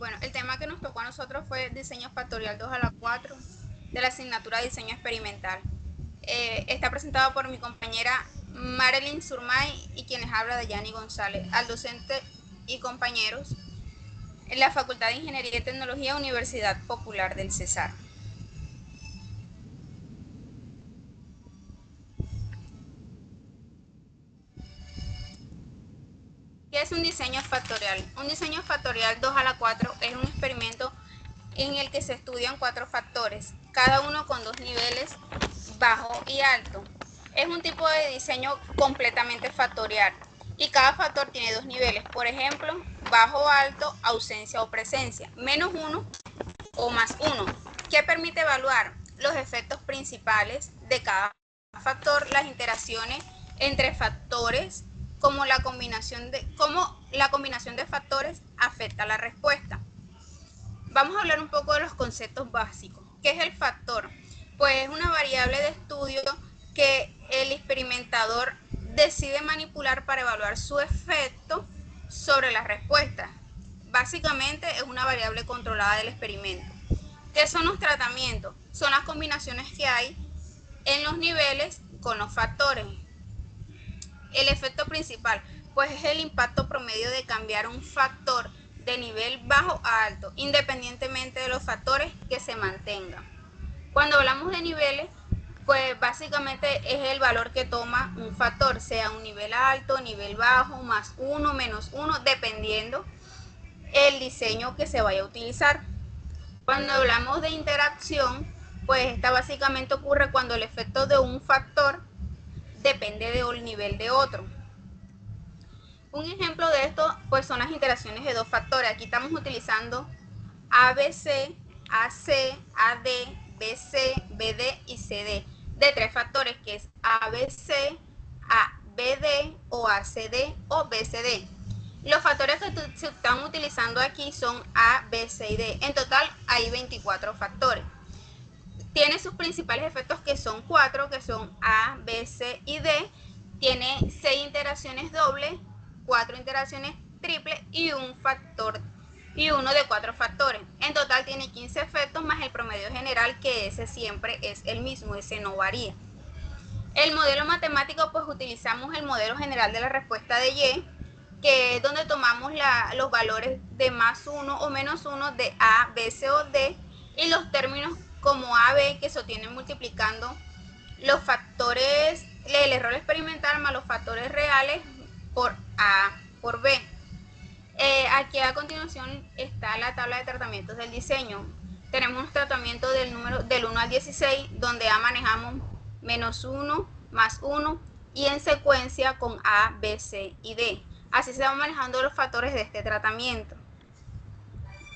Bueno, el tema que nos tocó a nosotros fue diseño factorial 2 a la 4 de la asignatura de diseño experimental. Está presentado por mi compañera Marilyn Surmay y quienes habla de Yani González, al docente y compañeros en la Facultad de Ingeniería y Tecnología, Universidad Popular del Cesar. ¿Qué es un diseño factorial? Un diseño factorial 2 a la 4 es un experimento en el que se estudian 4 factores, cada uno con 2 niveles, bajo y alto. Es un tipo de diseño completamente factorial y cada factor tiene 2 niveles, por ejemplo, bajo, alto, ausencia o presencia, menos 1 o más 1, que permite evaluar los efectos principales de cada factor, las interacciones entre factores, cómo la combinación de factores afecta la respuesta. Vamos a hablar un poco de los conceptos básicos. ¿Qué es el factor? Pues es una variable de estudio que el experimentador decide manipular para evaluar su efecto sobre la respuesta. Básicamente es una variable controlada del experimento. ¿Qué son los tratamientos? Son las combinaciones que hay en los niveles con los factores. El efecto principal, pues es el impacto promedio de cambiar un factor de nivel bajo a alto, independientemente de los factores que se mantengan. Cuando hablamos de niveles, pues básicamente es el valor que toma un factor, sea un nivel alto, nivel bajo, más 1, menos 1, dependiendo el diseño que se vaya a utilizar. Cuando hablamos de interacción, pues esta básicamente ocurre cuando el efecto de un factor depende del nivel de otro. Un ejemplo de esto pues son las interacciones de dos factores. Aquí estamos utilizando ABC, AC, AD, BC, BD y CD de tres factores, que es ABC, ABD o ACD o BCD. Los factores que se están utilizando aquí son A, B, C y D. En total hay 24 factores. Tiene sus principales efectos, que son 4, que son A, B, C y D. Tiene 6 interacciones dobles, 4 interacciones triples y un factor y uno de 4 factores. En total tiene 15 efectos más el promedio general, que ese siempre es el mismo, ese no varía. El modelo matemático, pues utilizamos el modelo general de la respuesta de Y, que es donde tomamos los valores de más 1 o menos 1 de A, B, C o D, y los términos como A, B, que se obtienen multiplicando los factores, el error experimental más los factores reales por A por B. Aquí a continuación está la tabla de tratamientos del diseño. Tenemos un tratamiento del 1 al 16, donde A manejamos menos 1, más 1, y en secuencia con A, B, C y D. Así se van manejando los factores de este tratamiento.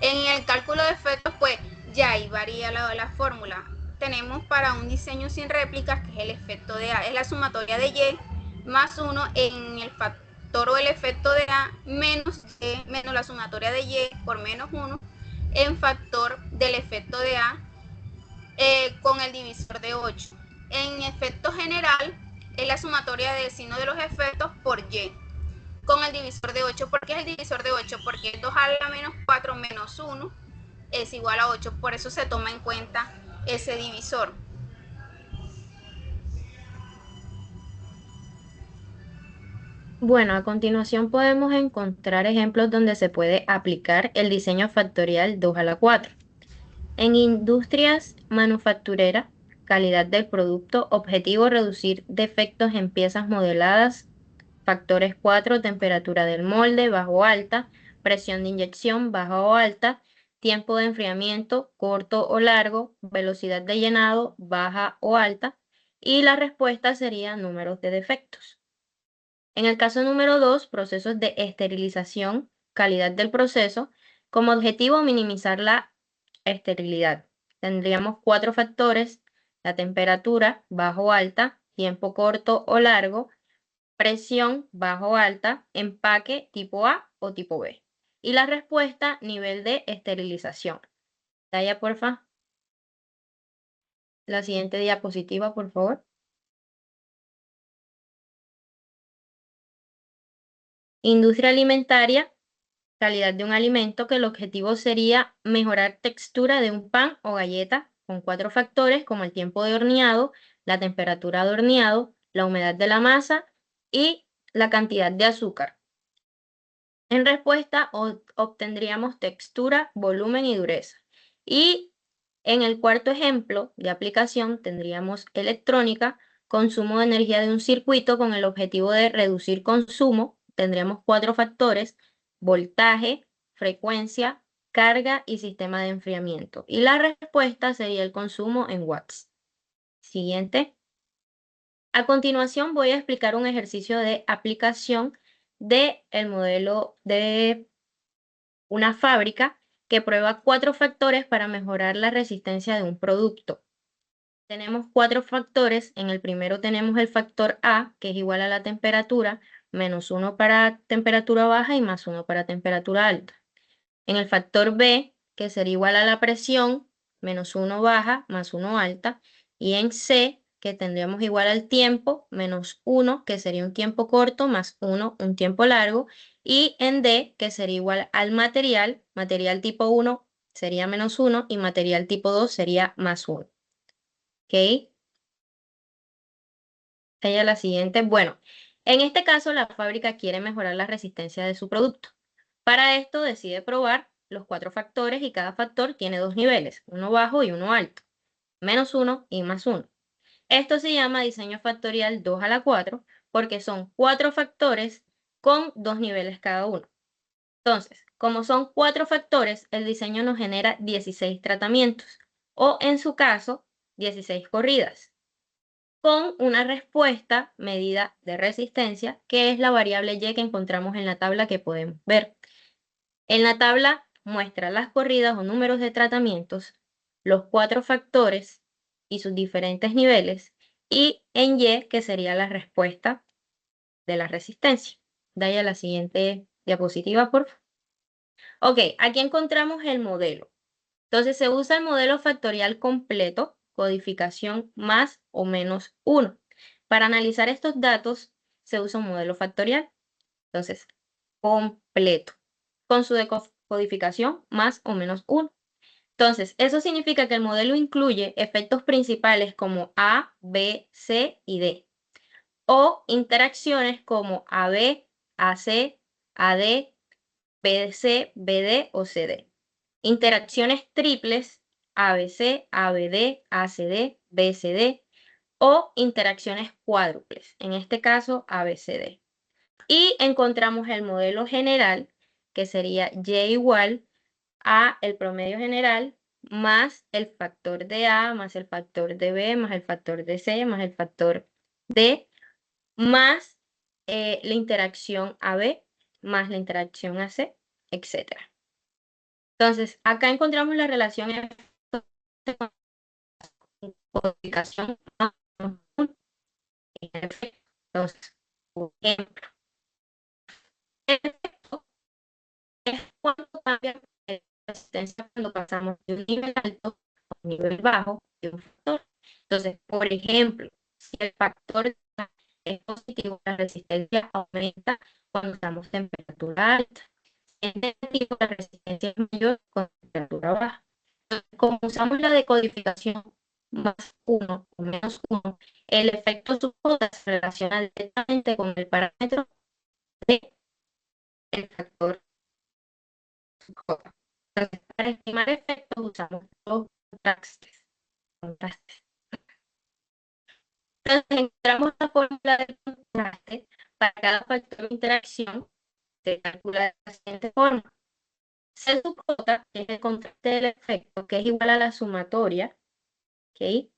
En el cálculo de efectos, pues ya ahí varía la fórmula. Tenemos para un diseño sin réplicas, que es el efecto de A, es la sumatoria de Y más 1 en el factor o el efecto de A menos Y menos la sumatoria de Y por menos 1 en factor del efecto de A con el divisor de 8. En efecto general es la sumatoria del signo de los efectos por Y con el divisor de 8. ¿Por qué es el divisor de 8? Porque 2 a la menos 4 menos 1 es igual a 8. Por eso se toma en cuenta ese divisor. Bueno, a continuación podemos encontrar ejemplos donde se puede aplicar el diseño factorial 2 a la 4. En industrias manufactureras, calidad del producto, objetivo reducir defectos en piezas modeladas, factores 4, temperatura del molde, bajo o alta, presión de inyección, baja o alta, tiempo de enfriamiento, corto o largo, velocidad de llenado, baja o alta, y la respuesta sería números de defectos. En el caso número 2, procesos de esterilización, calidad del proceso, como objetivo minimizar la esterilidad. Tendríamos 4 factores: la temperatura, bajo o alta, tiempo corto o largo, presión, bajo o alta, empaque tipo A o tipo B. Y la respuesta, nivel de esterilización. Talla, porfa. La siguiente diapositiva, por favor. Industria alimentaria, calidad de un alimento, que el objetivo sería mejorar textura de un pan o galleta con 4 factores como el tiempo de horneado, la temperatura de horneado, la humedad de la masa y la cantidad de azúcar. En respuesta obtendríamos textura, volumen y dureza. Y en el cuarto ejemplo de aplicación tendríamos electrónica, consumo de energía de un circuito con el objetivo de reducir consumo. Tendríamos 4 factores: voltaje, frecuencia, carga y sistema de enfriamiento. Y la respuesta sería el consumo en watts. Siguiente. A continuación voy a explicar un ejercicio de aplicación del modelo de una fábrica que prueba 4 factores para mejorar la resistencia de un producto. Tenemos 4 factores. En el primero tenemos el factor A, que es igual a la temperatura, menos 1 para temperatura baja y más 1 para temperatura alta. En el factor B, que sería igual a la presión, menos 1 baja, más 1 alta. Y en C, que tendríamos igual al tiempo, menos 1, que sería un tiempo corto, más 1, un tiempo largo. Y en D, que sería igual al material, material tipo 1 sería menos 1 y material tipo 2 sería más 1. ¿Ok? Ella la siguiente. Bueno, en este caso la fábrica quiere mejorar la resistencia de su producto. Para esto decide probar los 4 factores y cada factor tiene 2 niveles, uno bajo y uno alto, menos 1 y más 1. Esto se llama diseño factorial 2 a la 4 porque son 4 factores con 2 niveles cada uno. Entonces, como son 4 factores, el diseño nos genera 16 tratamientos o en su caso 16 corridas, con una respuesta medida de resistencia, que es la variable Y que encontramos en la tabla que podemos ver. En la tabla muestra las corridas o números de tratamientos, los 4 factores y sus diferentes niveles, y en Y, que sería la respuesta de la resistencia. Dale a la siguiente diapositiva, por favor. Ok, aquí encontramos el modelo. Entonces se usa el modelo factorial completo, codificación más o menos 1. Para analizar estos datos se usa un modelo factorial. Entonces, completo, con su decodificación más o menos 1. Entonces, eso significa que el modelo incluye efectos principales como A, B, C y D, o interacciones como AB, AC, AD, BC, BD o CD. Interacciones triples ABC, ABD, ACD, BCD o interacciones cuádruples, en este caso ABCD. Y encontramos el modelo general, que sería Y igual a el promedio general más el factor de A, más el factor de B, más el factor de C, más el factor D, más la interacción AB, más la interacción AC, etc. Entonces, acá encontramos la relación codificación. Entonces, por ejemplo, el efecto es cuánto cambia la resistencia cuando pasamos de un nivel alto a un nivel bajo de un factor. Entonces, por ejemplo, si el factor es positivo, la resistencia aumenta cuando estamos a temperatura alta. Si es negativo, la resistencia es mayor con temperatura baja. Entonces, como usamos la decodificación más 1 o menos 1, el efecto sub-J se relaciona directamente con el parámetro del factor sub-J. Entonces, para estimar efectos usamos los contrastes. Entonces, encontramos la fórmula del contraste para cada factor de interacción. Se calcula de la siguiente forma. C sub J es el contraste del efecto, que es igual a la sumatoria, ¿ok?,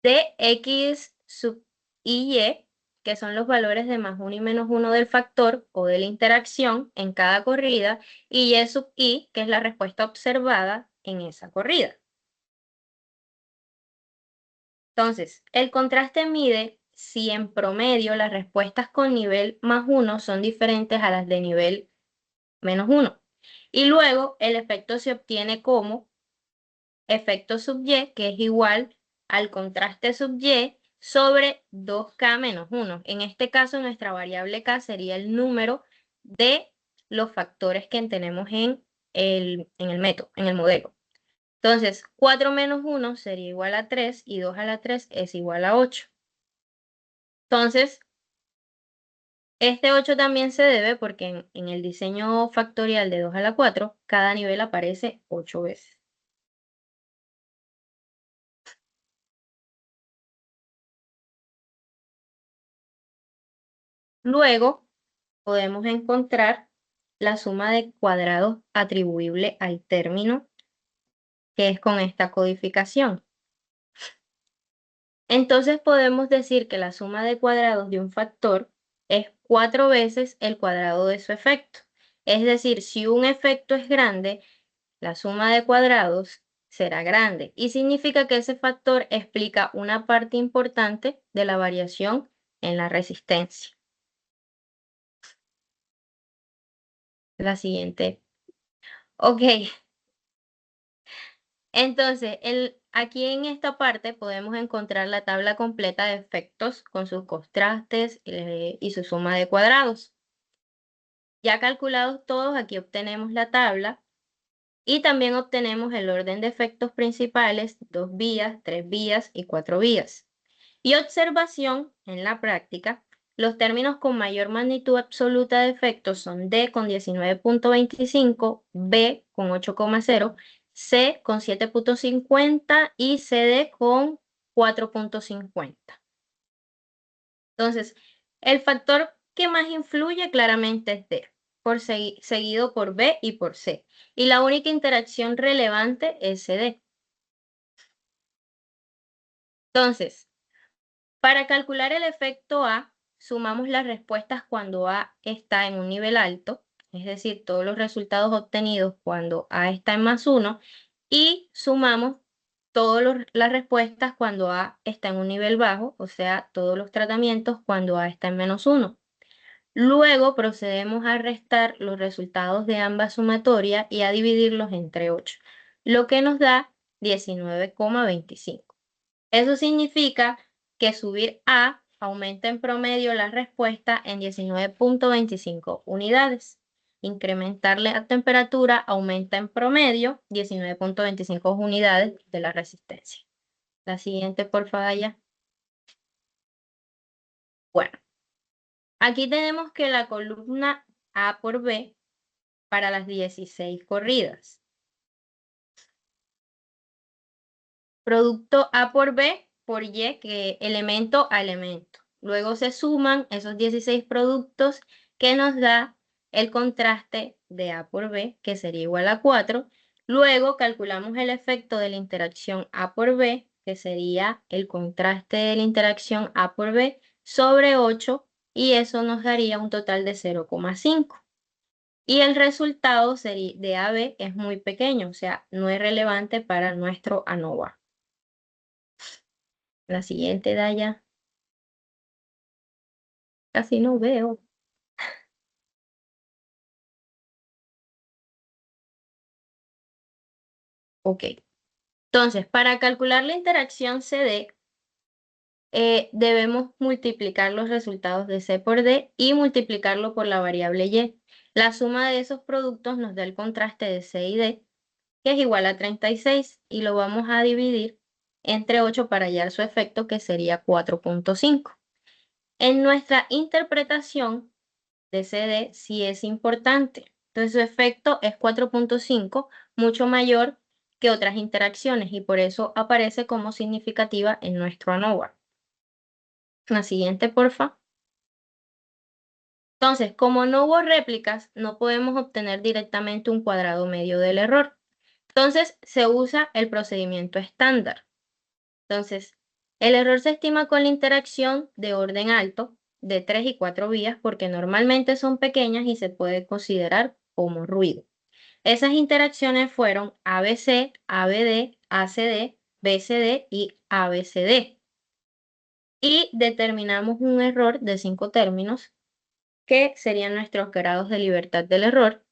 de X sub Y, que son los valores de más 1 y menos 1 del factor o de la interacción en cada corrida, y Y sub I, que es la respuesta observada en esa corrida. Entonces, el contraste mide si en promedio las respuestas con nivel más 1 son diferentes a las de nivel menos 1. Y luego el efecto se obtiene como efecto sub Y, que es igual al contraste sub Y sobre 2K menos 1. En este caso, nuestra variable K sería el número de los factores que tenemos en el método, en el modelo. Entonces, 4 menos 1 sería igual a 3 y 2 a la 3 es igual a 8. Entonces, este 8 también se debe porque en el diseño factorial de 2 a la 4, cada nivel aparece 8 veces. Luego, podemos encontrar la suma de cuadrados atribuible al término, que es con esta codificación. Entonces podemos decir que la suma de cuadrados de un factor es 4 veces el cuadrado de su efecto. Es decir, si un efecto es grande, la suma de cuadrados será grande y significa que ese factor explica una parte importante de la variación en la resistencia. La siguiente. Ok. Entonces, aquí en esta parte podemos encontrar la tabla completa de efectos con sus contrastes y su suma de cuadrados. Ya calculados todos, aquí obtenemos la tabla y también obtenemos el orden de efectos principales, 2 vías, 3 vías y 4 vías. Y observación en la práctica, los términos con mayor magnitud absoluta de efectos son D con 19.25, B con 8,0, C con 7.50 y CD con 4.50. Entonces, el factor que más influye claramente es D, seguido por B y por C. Y la única interacción relevante es CD. Entonces, para calcular el efecto A, sumamos las respuestas cuando A está en un nivel alto, es decir, todos los resultados obtenidos cuando A está en +1, y sumamos todas las respuestas cuando A está en un nivel bajo, o sea, todos los tratamientos cuando A está en -1. Luego procedemos a restar los resultados de ambas sumatorias y a dividirlos entre 8, lo que nos da 19,25. Eso significa que subir A aumenta en promedio la respuesta en 19.25 unidades. Incrementarle la temperatura aumenta en promedio 19.25 unidades de la resistencia. La siguiente, por favor, ya. Bueno, aquí tenemos que la columna A por B para las 16 corridas. Producto A por B por Y, que elemento a elemento. Luego se suman esos 16 productos que nos da el contraste de A por B, que sería igual a 4. Luego calculamos el efecto de la interacción A por B, que sería el contraste de la interacción A por B sobre 8, y eso nos daría un total de 0,5. Y el resultado de AB es muy pequeño, o sea, no es relevante para nuestro ANOVA. La siguiente, Daya. Casi no veo. Ok. Entonces, para calcular la interacción CD, debemos multiplicar los resultados de C por D y multiplicarlo por la variable Y. La suma de esos productos nos da el contraste de C y D, que es igual a 36, y lo vamos a dividir entre 8 para hallar su efecto, que sería 4.5. En nuestra interpretación de CD sí es importante. Entonces su efecto es 4.5, mucho mayor que otras interacciones, y por eso aparece como significativa en nuestro ANOVA. La siguiente, porfa. Entonces, como no hubo réplicas, no podemos obtener directamente un cuadrado medio del error. Entonces, se usa el procedimiento estándar. Entonces, el error se estima con la interacción de orden alto de 3 y 4 vías porque normalmente son pequeñas y se puede considerar como ruido. Esas interacciones fueron ABC, ABD, ACD, BCD y ABCD. Y determinamos un error de 5 términos, que serían nuestros grados de libertad del error.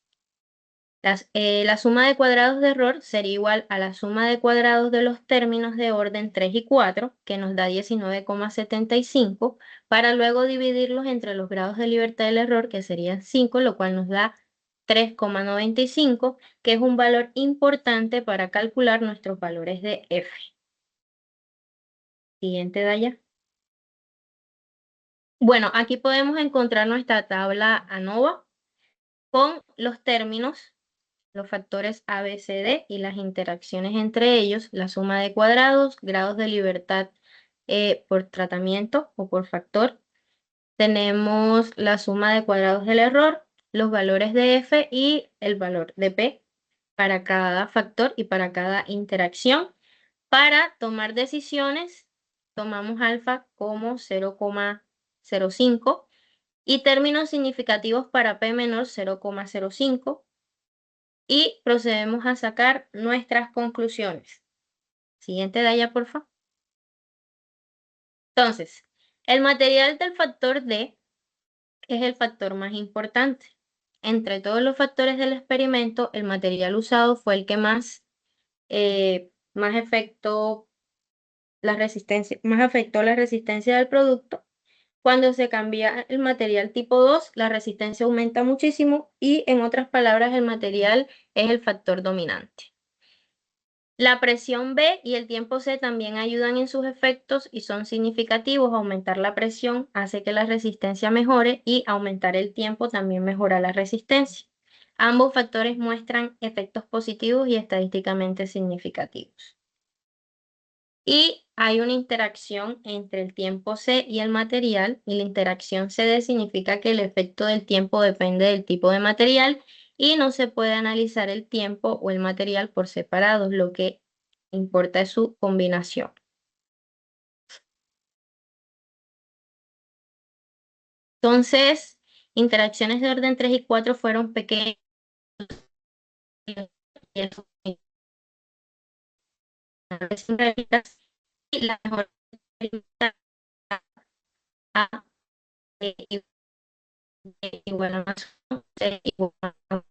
La suma de cuadrados de error sería igual a la suma de cuadrados de los términos de orden 3 y 4, que nos da 19,75, para luego dividirlos entre los grados de libertad del error, que serían 5, lo cual nos da 3,95, que es un valor importante para calcular nuestros valores de F. Siguiente, Daya. Bueno, aquí podemos encontrar nuestra tabla ANOVA con los términos, los factores A, B, C, D y las interacciones entre ellos, la suma de cuadrados, grados de libertad por tratamiento o por factor. Tenemos la suma de cuadrados del error, los valores de F y el valor de P para cada factor y para cada interacción. Para tomar decisiones, tomamos alfa como 0,05 y términos significativos para P menor 0,05 y procedemos a sacar nuestras conclusiones. Siguiente, Daya, por favor. Entonces, el material del factor D es el factor más importante. Entre todos los factores del experimento, el material usado fue el que más afectó la resistencia del producto. Cuando se cambia el material tipo 2, la resistencia aumenta muchísimo y, en otras palabras, el material es el factor dominante. La presión B y el tiempo C también ayudan en sus efectos y son significativos. Aumentar la presión hace que la resistencia mejore y aumentar el tiempo también mejora la resistencia. Ambos factores muestran efectos positivos y estadísticamente significativos. Y hay una interacción entre el tiempo C y el material, y la interacción CD significa que el efecto del tiempo depende del tipo de material y no se puede analizar el tiempo o el material por separado, lo que importa es su combinación. Entonces, interacciones de orden 3 y 4 fueron pequeñas y la mejor A igual a más C igual a más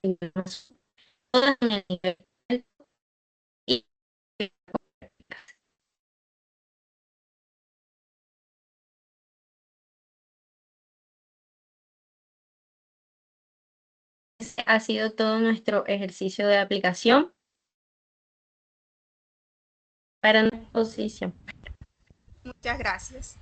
igual a más todas en el nivel alto y ese ha sido todo nuestro ejercicio de aplicación para nuestra exposición. Muchas gracias.